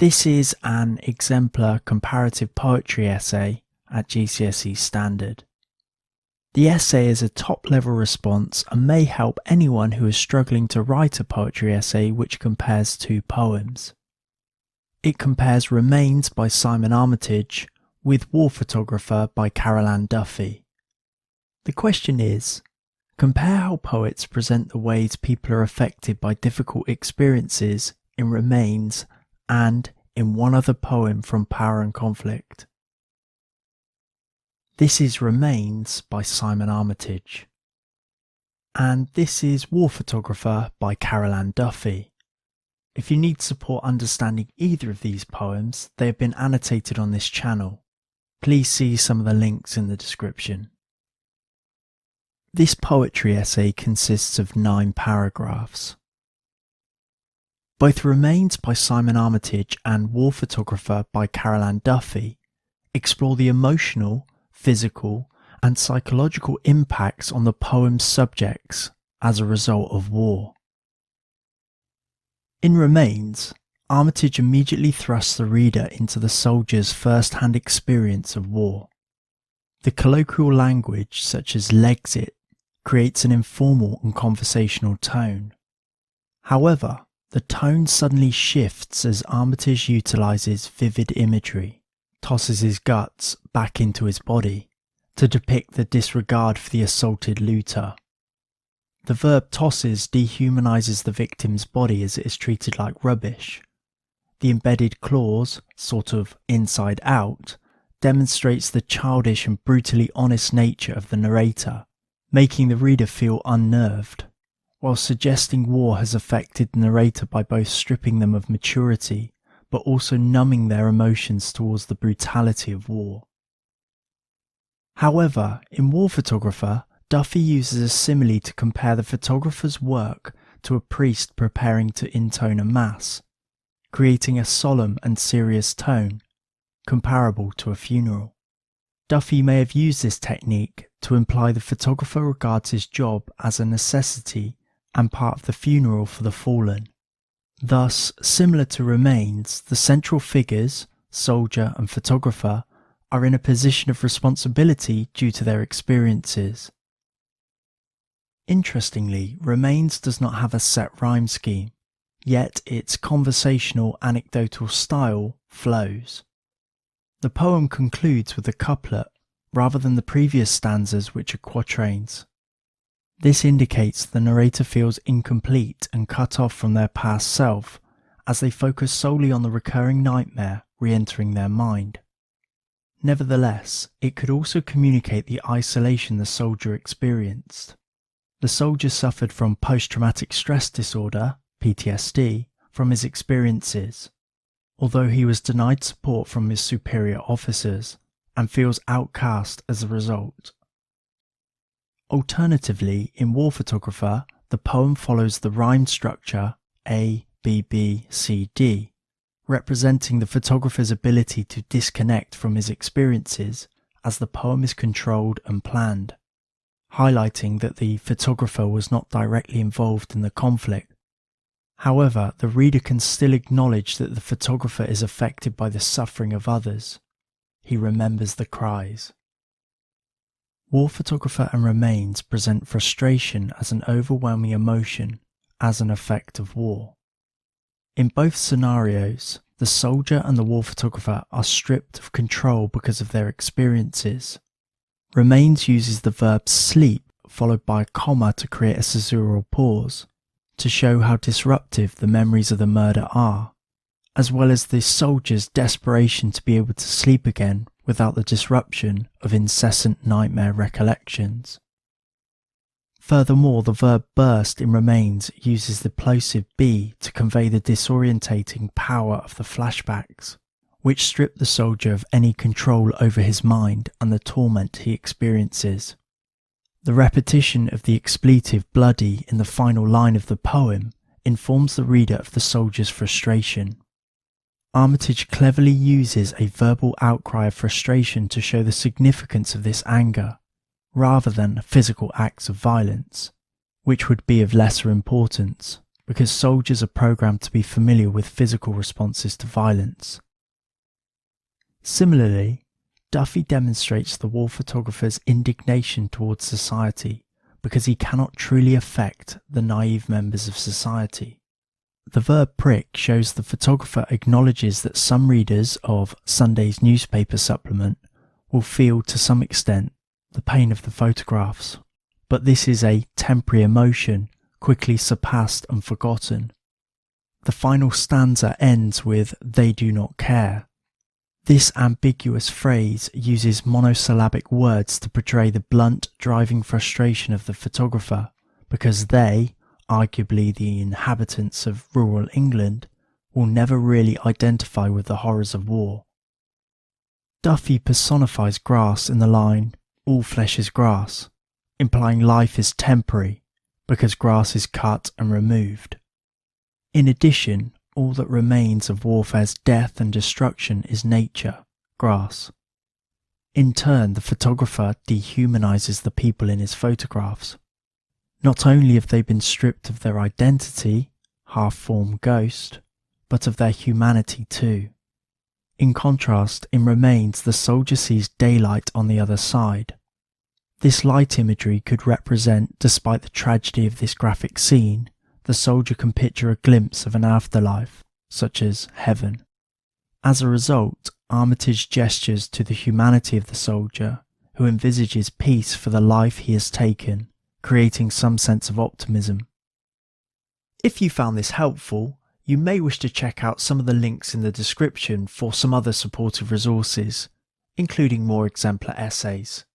This is an exemplar comparative poetry essay at GCSE standard. The essay is a top-level response and may help anyone who is struggling to write a poetry essay which compares two poems. It compares Remains by Simon Armitage with War Photographer by Carol Ann Duffy. The question is, compare how poets present the ways people are affected by difficult experiences in Remains and in one other poem from Power and Conflict. This is Remains by Simon Armitage. And this is War Photographer by Carol Ann Duffy. If you need support understanding either of these poems, they have been annotated on this channel. Please see some of the links in the description. This poetry essay consists of 9 paragraphs. Both Remains by Simon Armitage and War Photographer by Carol Ann Duffy explore the emotional, physical, and psychological impacts on the poem's subjects as a result of war. In Remains, Armitage immediately thrusts the reader into the soldier's first-hand experience of war. The colloquial language, such as "legs it," creates an informal and conversational tone. However, the tone suddenly shifts as Armitage utilises vivid imagery, tosses his guts back into his body, to depict the disregard for the assaulted looter. The verb tosses dehumanises the victim's body as it is treated like rubbish. The embedded clause, sort of inside out, demonstrates the childish and brutally honest nature of the narrator, making the reader feel unnerved, while suggesting war has affected the narrator by both stripping them of maturity, but also numbing their emotions towards the brutality of war. However, in War Photographer, Duffy uses a simile to compare the photographer's work to a priest preparing to intone a mass, creating a solemn and serious tone, comparable to a funeral. Duffy may have used this technique to imply the photographer regards his job as a necessity and part of the funeral for the fallen. Thus, similar to Remains, the central figures, soldier and photographer, are in a position of responsibility due to their experiences. Interestingly, Remains does not have a set rhyme scheme, yet its conversational anecdotal style flows. The poem concludes with a couplet, rather than the previous stanzas which are quatrains. This indicates the narrator feels incomplete and cut off from their past self, as they focus solely on the recurring nightmare re-entering their mind. Nevertheless, it could also communicate the isolation the soldier experienced. The soldier suffered from post-traumatic stress disorder, PTSD, from his experiences, although he was denied support from his superior officers and feels outcast as a result. Alternatively, in War Photographer, the poem follows the rhyme structure A, B, B, C, D, representing the photographer's ability to disconnect from his experiences as the poem is controlled and planned, highlighting that the photographer was not directly involved in the conflict. However, the reader can still acknowledge that the photographer is affected by the suffering of others. He remembers the cries. War Photographer and Remains present frustration as an overwhelming emotion as an effect of war. In both scenarios, the soldier and the war photographer are stripped of control because of their experiences. Remains uses the verb sleep followed by a comma to create a caesural pause, to show how disruptive the memories of the murder are, as well as the soldier's desperation to be able to sleep again without the disruption of incessant nightmare recollections. Furthermore, the verb burst in Remains uses the plosive be to convey the disorientating power of the flashbacks, which strip the soldier of any control over his mind and the torment he experiences. The repetition of the expletive bloody in the final line of the poem informs the reader of the soldier's frustration. Armitage cleverly uses a verbal outcry of frustration to show the significance of this anger, rather than physical acts of violence, which would be of lesser importance, because soldiers are programmed to be familiar with physical responses to violence. Similarly, Duffy demonstrates the war photographer's indignation towards society because he cannot truly affect the naive members of society. The verb prick shows the photographer acknowledges that some readers of Sunday's newspaper supplement will feel to some extent the pain of the photographs, but this is a temporary emotion quickly surpassed and forgotten. The final stanza ends with "they do not care." This ambiguous phrase uses monosyllabic words to portray the blunt, driving frustration of the photographer, because they, arguably the inhabitants of rural England, will never really identify with the horrors of war. Duffy personifies grass in the line, "all flesh is grass," implying life is temporary, because grass is cut and removed. In addition, all that remains of warfare's death and destruction is nature, grass. In turn, the photographer dehumanizes the people in his photographs. Not only have they been stripped of their identity, half-formed ghost, but of their humanity too. In contrast, in Remains, the soldier sees daylight on the other side. This light imagery could represent, despite the tragedy of this graphic scene, the soldier can picture a glimpse of an afterlife, such as heaven. As a result, Armitage gestures to the humanity of the soldier, who envisages peace for the life he has taken, creating some sense of optimism. If you found this helpful, you may wish to check out some of the links in the description for some other supportive resources, including more exemplar essays.